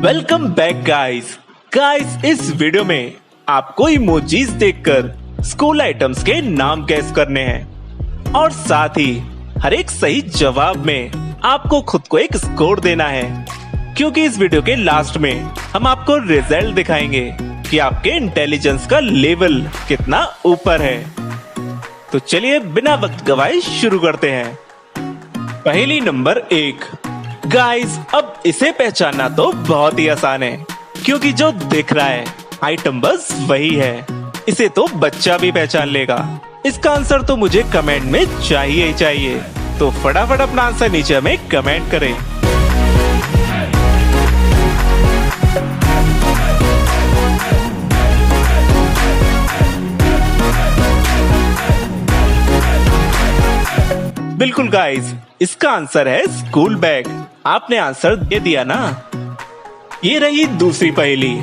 Welcome back guys इस video में आपको इमोजीज देखकर स्कूल आइटम्स के नाम गैस करने हैं और साथ ही हर एक सही जवाब में आपको खुद को एक स्कोर देना है, क्योंकि इस वीडियो के लास्ट में हम आपको रिजल्ट दिखाएंगे कि आपके इंटेलिजेंस का लेवल कितना ऊपर है। तो चलिए बिना वक्त गवाए शुरू करते हैं। पहेली नंबर 1। गाइस अब इसे पहचानना तो बहुत ही आसान है, क्योंकि जो दिख रहा है आइटम बस वही है। इसे तो बच्चा भी पहचान लेगा। इसका आंसर तो मुझे कमेंट में चाहिए ही चाहिए, तो फटाफट अपना आंसर नीचे में कमेंट करें। बिल्कुल गाइस, इसका आंसर है स्कूल बैग। आपने आंसर दे दिया ना। ये रही दूसरी पहेली।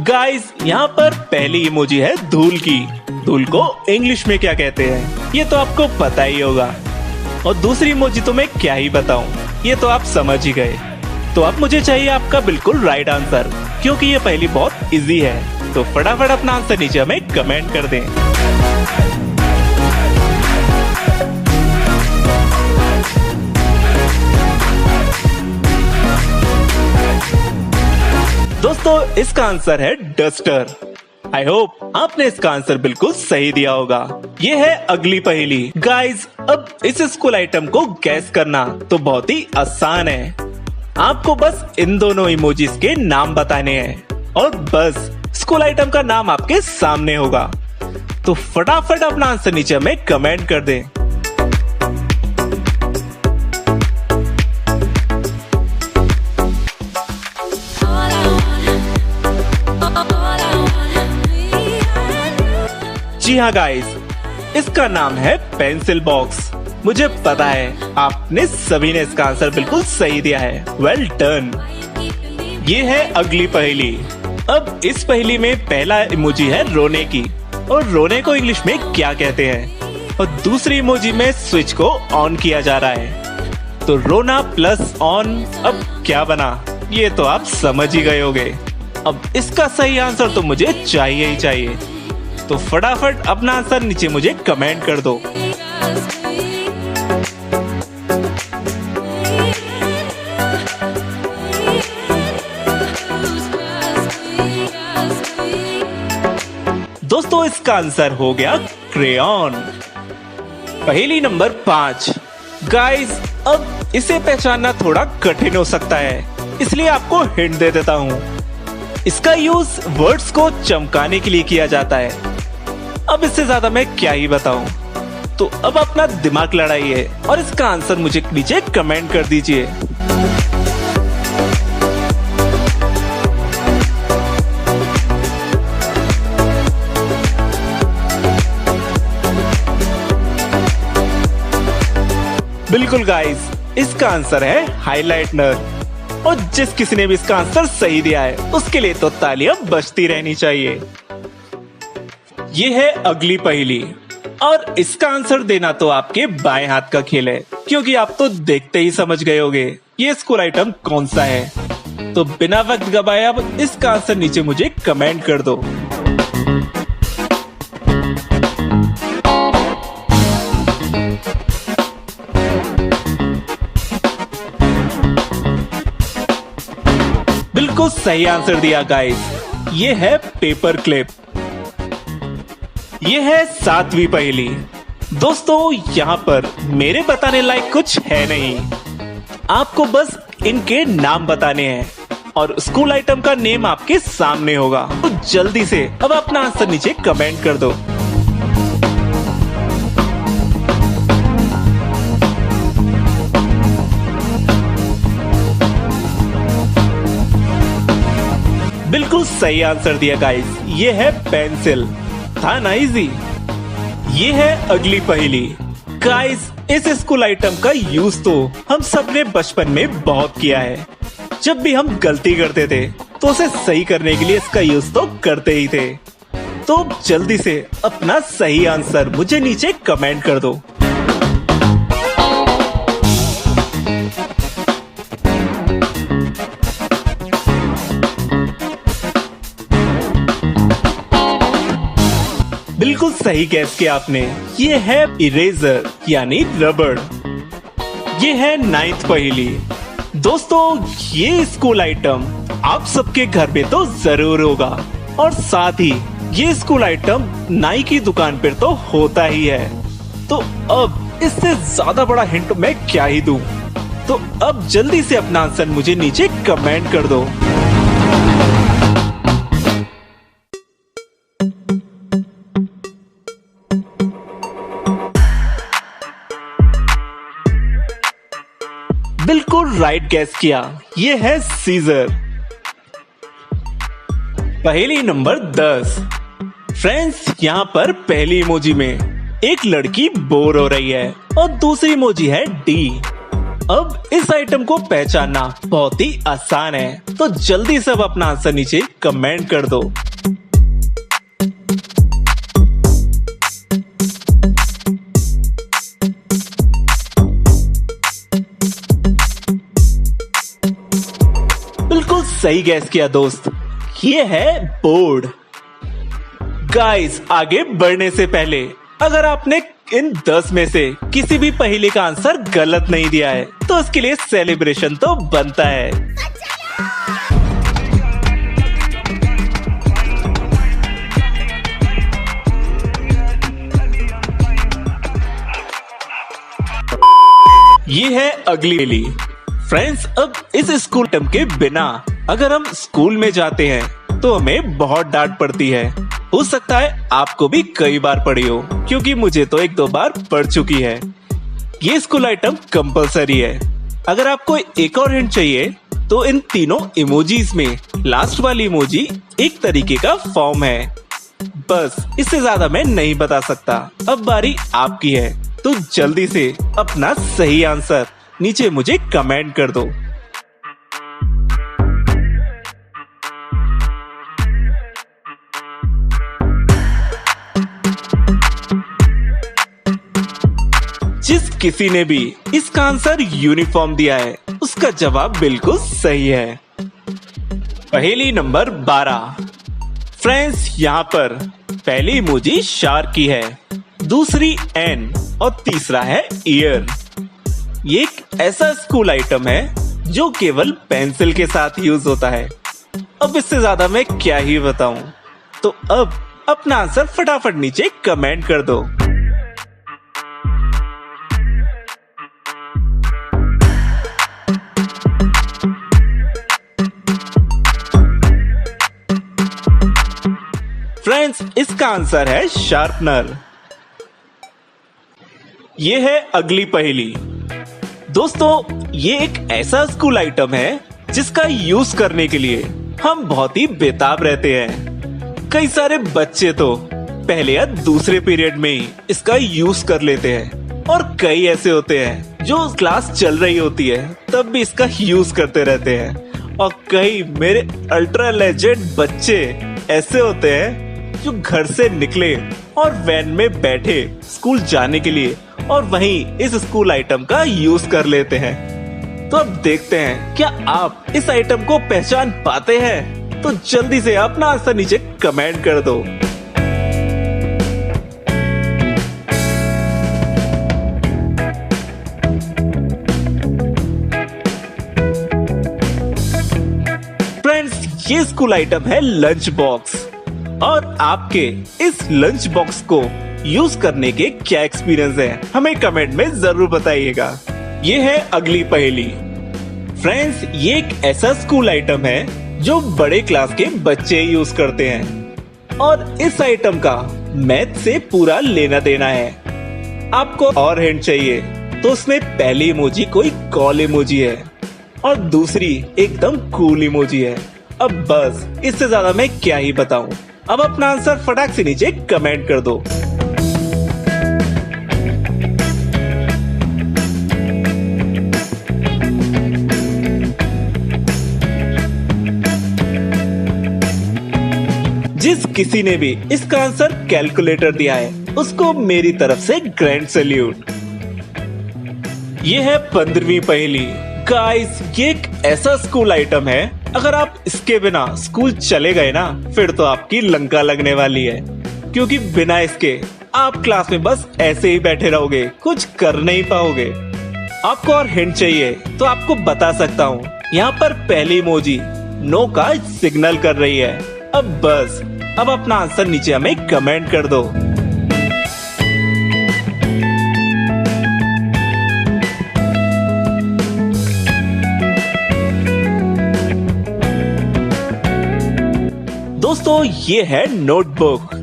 गाइस यहाँ पर पहली इमोजी है धूल की। धूल को इंग्लिश में क्या कहते हैं ये तो आपको पता ही होगा, और दूसरी इमोजी तो मैं क्या ही बताऊं, ये तो आप समझ ही गए। तो अब मुझे चाहिए आपका बिल्कुल राइट आंसर, क्योंकि ये पहेली बहुत इजी है। तो फटाफट अपना आंसर नीचे में कमेंट कर दें। दोस्तों इसका आंसर है डस्टर। आई होप आपने इसका आंसर बिल्कुल सही दिया होगा। ये है अगली पहेली। गाइस अब इस स्कूल आइटम को गैस करना तो बहुत ही आसान है। आपको बस इन दोनों इमोजीज के नाम बताने हैं और बस स्कूल आइटम का नाम आपके सामने होगा। तो फटाफट अपना आंसर नीचे में कमेंट कर दें। जी हाँ गाइस, इसका नाम है पेंसिल बॉक्स। मुझे पता है आपने सभी ने इसका आंसर बिल्कुल सही दिया है। Well done. ये है अगली पहेली। अब इस पहेली में पहला इमोजी है रोने की, और रोने को इंग्लिश में क्या कहते हैं, और दूसरी इमोजी में स्विच को ऑन किया जा रहा है। तो रोना प्लस ऑन अब क्या बना, ये तो आप समझ ही गए होंगे। अब इसका सही आंसर तो मुझे चाहिए ही चाहिए, तो फटाफट अपना आंसर नीचे मुझे कमेंट कर दो। दोस्तों इसका आंसर हो गया क्रेयॉन। पहेली नंबर 5। गाइस अब इसे पहचानना थोड़ा कठिन हो सकता है, इसलिए आपको हिंट दे देता हूँ। इसका यूज वर्ड्स को चमकाने के लिए किया जाता है। अब इससे ज्यादा मैं क्या ही बताऊं, तो अब अपना दिमाग लड़ाइए और इसका आंसर मुझे नीचे कमेंट कर दीजिए। बिल्कुल गाइस, इसका आंसर है हाइलाइटनर। और जिस किसी ने भी इसका आंसर सही दिया है उसके लिए तो तालियां बजती रहनी चाहिए। ये है अगली पहेली, और इसका आंसर देना तो आपके बाएं हाथ का खेल है, क्योंकि आप तो देखते ही समझ गए होंगे ये स्कूल आइटम कौन सा है। तो बिना वक्त गवाए अब इसका आंसर नीचे मुझे कमेंट कर दो। बिल्कुल सही आंसर दिया गाइस। ये है पेपर क्लिप। ये है 7वीं पहेली। दोस्तों यहाँ पर मेरे बताने लायक कुछ है नहीं, आपको बस इनके नाम बताने हैं और स्कूल आइटम का नेम आपके सामने होगा। तो जल्दी से अब अपना आंसर नीचे कमेंट कर दो। बिल्कुल सही आंसर दिया गाइस। ये है पेंसिल। था ना इजी। ये है अगली पहेली। गाइस इस स्कूल आइटम का यूज तो हम सबने बचपन में बहुत किया है। जब भी हम गलती करते थे तो उसे सही करने के लिए इसका यूज तो करते ही थे। तो जल्दी से अपना सही आंसर मुझे नीचे कमेंट कर दो। बिल्कुल सही गैस किया आपने। ये है इरेजर यानी रबड़। ये है 9th पहेली। दोस्तों ये स्कूल आइटम आप सबके घर में तो जरूर होगा और साथ ही ये स्कूल आइटम नाई की दुकान पर तो होता ही है। तो अब इससे ज्यादा बड़ा हिंट मैं क्या ही दूं। तो अब जल्दी से अपना आंसर मुझे नीचे कमेंट कर दो। बिल्कुल राइट गैस किया, ये है सीजर। पहेली नंबर 10। फ्रेंड्स यहाँ पर पहली इमोजी में एक लड़की बोर हो रही है और दूसरी इमोजी है डी। अब इस आइटम को पहचानना बहुत ही आसान है, तो जल्दी से अब अपना आंसर नीचे कमेंट कर दो। बिल्कुल सही गैस किया दोस्त, ये है बोर्ड। गाइस आगे बढ़ने से पहले अगर आपने इन 10 में से किसी भी पहेली का आंसर गलत नहीं दिया है तो इसके लिए सेलिब्रेशन तो बनता है। ये है अगली पहेली। फ्रेंड्स अब इस स्कूल आइटम के बिना अगर हम स्कूल में जाते हैं तो हमें बहुत डांट पड़ती है। हो सकता है आपको भी कई बार पड़ी हो, क्योंकि मुझे तो 1-2 बार पड़ चुकी है। ये स्कूल आइटम कंपलसरी है। अगर आपको एक और हिंट चाहिए तो इन तीनों इमोजीज में लास्ट वाली इमोजी एक तरीके का फॉर्म है। बस इससे ज्यादा मैं नहीं बता सकता। अब बारी आपकी है, तो जल्दी से अपना सही आंसर नीचे मुझे कमेंट कर दो। जिस किसी ने भी इसका आंसर यूनिफॉर्म दिया है उसका जवाब बिल्कुल सही है। पहेली नंबर 12। फ्रेंड्स यहाँ पर पहली इमोजी शार्क की है, दूसरी एन और तीसरा है ईयर। ये एक ऐसा स्कूल आइटम है जो केवल पेंसिल के साथ यूज होता है। अब इससे ज्यादा मैं क्या ही बताऊं। तो अब अपना आंसर फटाफट नीचे कमेंट कर दो। फ्रेंड्स इसका आंसर है शार्पनर। ये है अगली पहेली। दोस्तों ये एक ऐसा स्कूल आइटम है जिसका यूज करने के लिए हम बहुत ही बेताब रहते हैं। कई सारे बच्चे तो पहले या दूसरे पीरियड में ही इसका यूज कर लेते हैं और कई ऐसे होते हैं जो क्लास चल रही होती है तब भी इसका यूज करते रहते हैं। और कई मेरे अल्ट्रा लेजेंड बच्चे ऐसे होते हैं जो घर से निकले और वैन में बैठे स्कूल जाने के लिए और वहीं इस स्कूल आइटम का यूज कर लेते हैं। तो अब देखते हैं क्या आप इस आइटम को पहचान पाते हैं। तो जल्दी से अपना आंसर नीचे कमेंट कर दो। फ्रेंड्स ये स्कूल आइटम है लंच बॉक्स और आपके इस लंच बॉक्स को यूज करने के क्या एक्सपीरियंस है हमें कमेंट में जरूर बताइएगा। ये है अगली पहेली। फ्रेंड्स ये एक ऐसा स्कूल आइटम है जो बड़े क्लास के बच्चे यूज करते हैं और इस आइटम का मैथ से पूरा लेना देना है। आपको और हिंट चाहिए तो उसमें पहली इमोजी कोई कॉल इमोजी है और दूसरी एकदम कूल इमोजी है। अब बस इससे ज्यादा मैं क्या ही बताऊं। अब अपना आंसर फटाक से नीचे कमेंट कर दो। जिस किसी ने भी इसका आंसर कैलकुलेटर दिया है उसको मेरी तरफ से ग्रैंड सैल्यूट। ये है 15वीं पहेली। गाइस ये एक ऐसा स्कूल आइटम है अगर आप इसके बिना स्कूल चले गए ना फिर तो आपकी लंका लगने वाली है। क्योंकि बिना इसके आप क्लास में बस ऐसे ही बैठे रहोगे, कुछ कर नहीं पाओगे। आपको और हिंट चाहिए तो आपको बता सकता हूँ। यहाँ पर पहली इमोजी नो का सिग्नल कर रही है। अब अपना आंसर नीचे हमें कमेंट कर दो। दोस्तों ये है नोटबुक।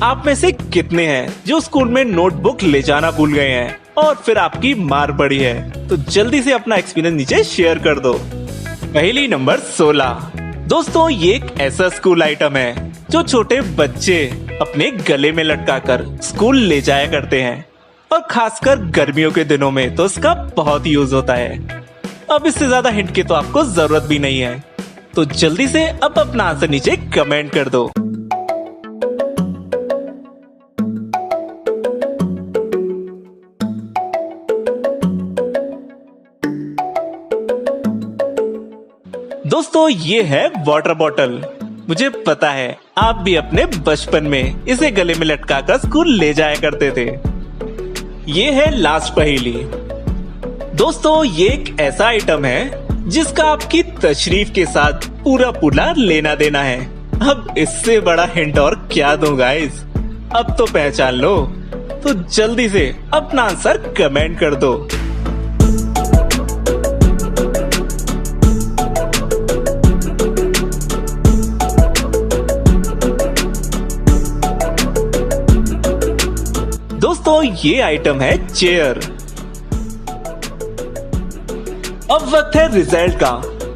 आप में से कितने हैं जो स्कूल में नोटबुक ले जाना भूल गए हैं और फिर आपकी मार पड़ी है? तो जल्दी से अपना एक्सपीरियंस नीचे शेयर कर दो। पहली नंबर 16। दोस्तों ये एक ऐसा स्कूल आइटम है जो छोटे बच्चे अपने गले में लटकाकर स्कूल ले जाया करते हैं और खासकर गर्मियों के दिनों में तो इसका बहुत यूज होता है। अब इससे ज्यादा हिंट की तो आपको जरूरत भी नहीं है, तो जल्दी से अब अपना आंसर नीचे कमेंट कर दो। दोस्तों ये है वाटर बॉटल। मुझे पता है आप भी अपने बचपन में इसे गले में लटकाकर स्कूल ले जाया करते थे। ये है लास्ट पहेली। दोस्तों ये एक ऐसा आइटम है जिसका आपकी तशरीफ के साथ पूरा लेना देना है। अब इससे बड़ा हिंट और क्या दूं गाइस? अब तो पहचान लो, तो जल्दी से अपना आंसर कमेंट कर दो। दोस्तों ये आइटम है चेयर। अब वक्त है रिजल्ट का।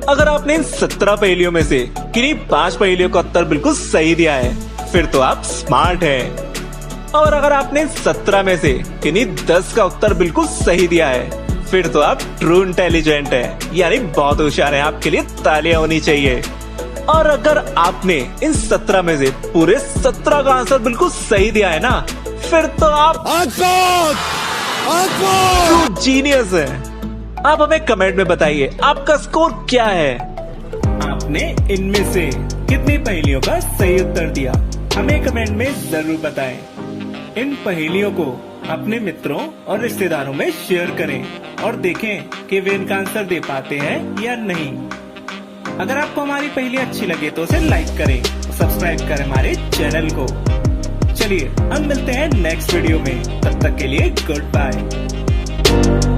अगर आपने इन 17 पहेलियों में से किन्हीं 5 पहेलियों का उत्तर बिल्कुल सही दिया है, फिर तो आप स्मार्ट हैं। और अगर आपने 17 में से किन्हीं 10 का उत्तर बिल्कुल सही दिया है, फिर तो आप ट्रू इंटेलिजेंट हैं, यानी बहुत होशियार हैं। आपके लिए तालियां होनी चाहिए। और अगर आपने इन 17 में से पूरे 17 का आंसर बिल्कुल सही दिया है ना, फिर तो आप जीनियस हैं। आप हमें कमेंट में बताइए आपका स्कोर क्या है। आपने इनमें से कितनी पहेलियों का सही उत्तर दिया, हमें कमेंट में जरूर बताएं। इन पहेलियों को अपने मित्रों और रिश्तेदारों में शेयर करें और देखें कि वे इनका आंसर दे पाते हैं या नहीं। अगर आपको हमारी पहेली अच्छी लगे तो उसे लाइक करें, सब्सक्राइब करें हमारे चैनल को। चलिए हम मिलते हैं नेक्स्ट वीडियो में, तब तक के लिए गुड बाय।